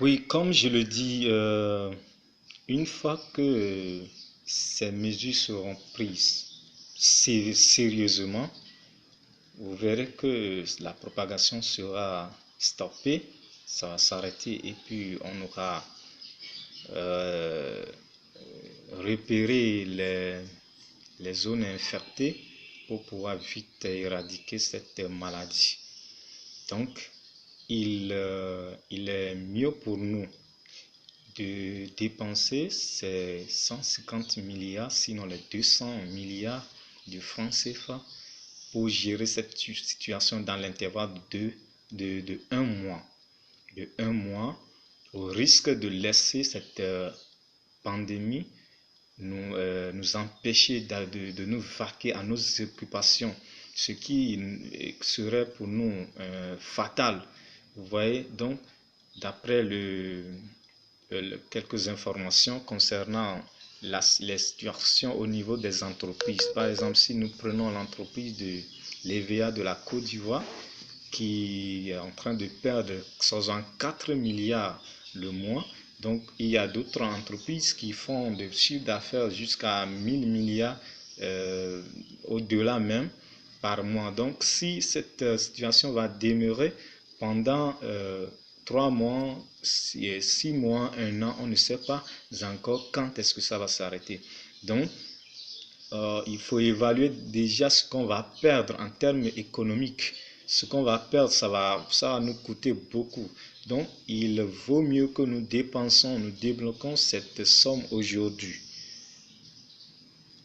Oui, comme je le dis, une fois que ces mesures seront prises sérieusement, vous verrez que la propagation sera stoppée, ça va s'arrêter et puis on aura euh, repéré les zones infectées pour pouvoir vite éradiquer cette maladie. Donc, il est mieux pour nous de dépenser ces 150 milliards, sinon les 200 milliards de francs CFA pour gérer cette situation dans l'intervalle de un mois. De un mois, au risque de laisser cette pandémie nous empêcher de nous vaquer à nos occupations, ce qui serait pour nous fatal. Vous voyez, donc, d'après quelques informations concernant les situations au niveau des entreprises. Par exemple, si nous prenons l'entreprise de l'EVA de la Côte d'Ivoire, qui est en train de perdre 64 milliards le mois. Donc, il y a d'autres entreprises qui font des chiffres d'affaires jusqu'à 1000 milliards, au-delà même, par mois. Donc, si cette situation va demeurer pendant 3 mois, 6 mois, un an, on ne sait pas encore quand est-ce que ça va s'arrêter. Donc, il faut évaluer déjà ce qu'on va perdre en termes économiques. Ce qu'on va perdre, ça va nous coûter beaucoup. Donc, il vaut mieux que nous débloquons cette somme aujourd'hui.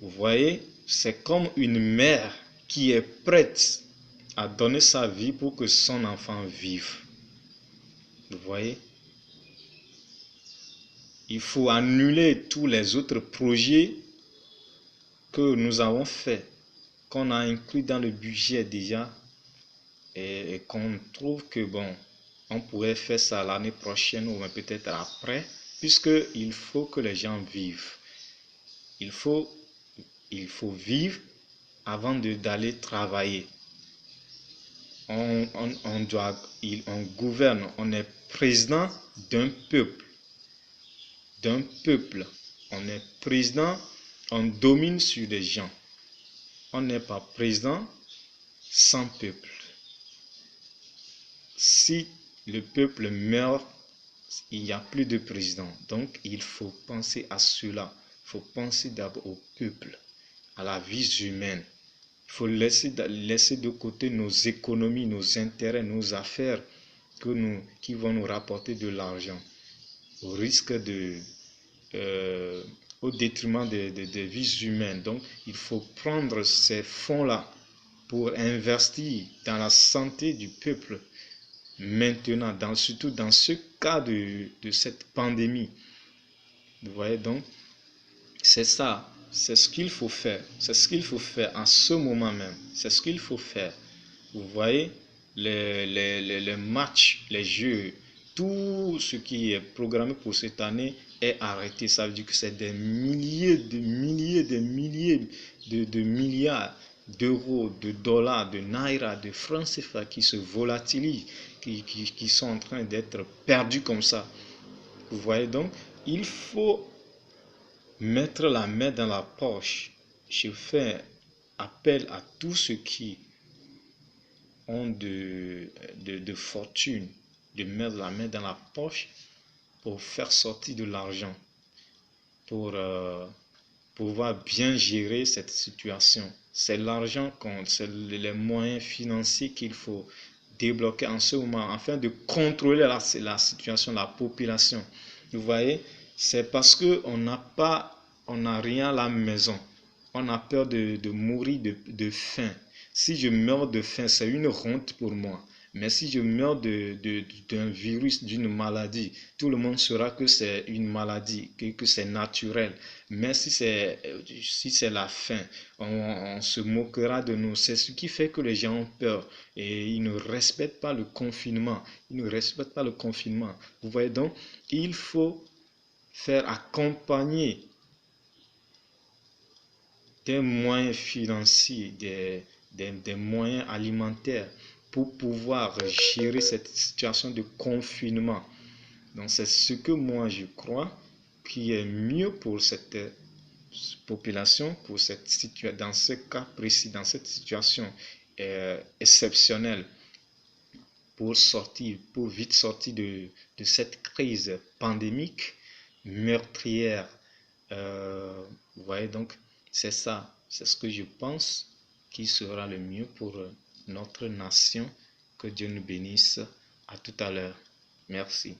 Vous voyez, c'est comme une mère qui est prête à donner sa vie pour que son enfant vive. Vous voyez, il faut annuler tous les autres projets que nous avons faits, qu'on a inclus dans le budget déjà, et qu'on trouve que bon, on pourrait faire ça l'année prochaine ou peut-être après, puisque il faut que les gens vivent. Il faut, il faut vivre avant d'aller travailler. On gouverne, on est président d'un peuple, d'un peuple. On est président, on domine sur les gens. On n'est pas président sans peuple. Si le peuple meurt, il n'y a plus de président. Donc, il faut penser à cela. Il faut penser d'abord au peuple, à la vie humaine. Il faut laisser de côté nos économies, nos intérêts, nos affaires qui vont nous rapporter de l'argent au risque au détriment des vies humaines. Donc, il faut prendre ces fonds-là pour investir dans la santé du peuple. Maintenant, surtout dans ce cas de cette pandémie, vous voyez donc, c'est ça, c'est ce qu'il faut faire, c'est ce qu'il faut faire en ce moment même, c'est ce qu'il faut faire. Vous voyez, les matchs, les jeux, tout ce qui est programmé pour cette année est arrêté. Ça veut dire que c'est des milliers, de milliards d'euros, de dollars, de naira, de francs CFA qui se volatilisent, qui sont en train d'être perdus comme ça. Vous voyez donc, il faut mettre la main dans la poche. Je fais appel à tous ceux qui ont de fortune de mettre la main dans la poche pour faire sortir de l'argent, pour pouvoir bien gérer cette situation. C'est l'argent compte, c'est les moyens financiers qu'il faut débloquer en ce moment afin de contrôler la situation, la population. Vous voyez, c'est parce qu'on n'a rien à la maison. On a peur de mourir de faim. Si je meurs de faim, c'est une honte pour moi. Mais si je meurs d'un virus, d'une maladie, tout le monde saura que c'est une maladie, que c'est naturel. Mais si c'est la faim, on se moquera de nous. C'est ce qui fait que les gens ont peur et ils ne respectent pas le confinement. Ils ne respectent pas le confinement. Vous voyez donc, il faut faire accompagner des moyens financiers, des moyens alimentaires pour pouvoir gérer cette situation de confinement. Donc c'est ce que moi je crois qui est mieux pour cette population, pour dans ce cas précis, dans cette situation exceptionnelle, pour vite sortir de cette crise pandémique, meurtrière. Vous voyez, donc c'est ça, c'est ce que je pense qui sera le mieux pour notre nation. Que Dieu nous bénisse. À tout à l'heure. Merci.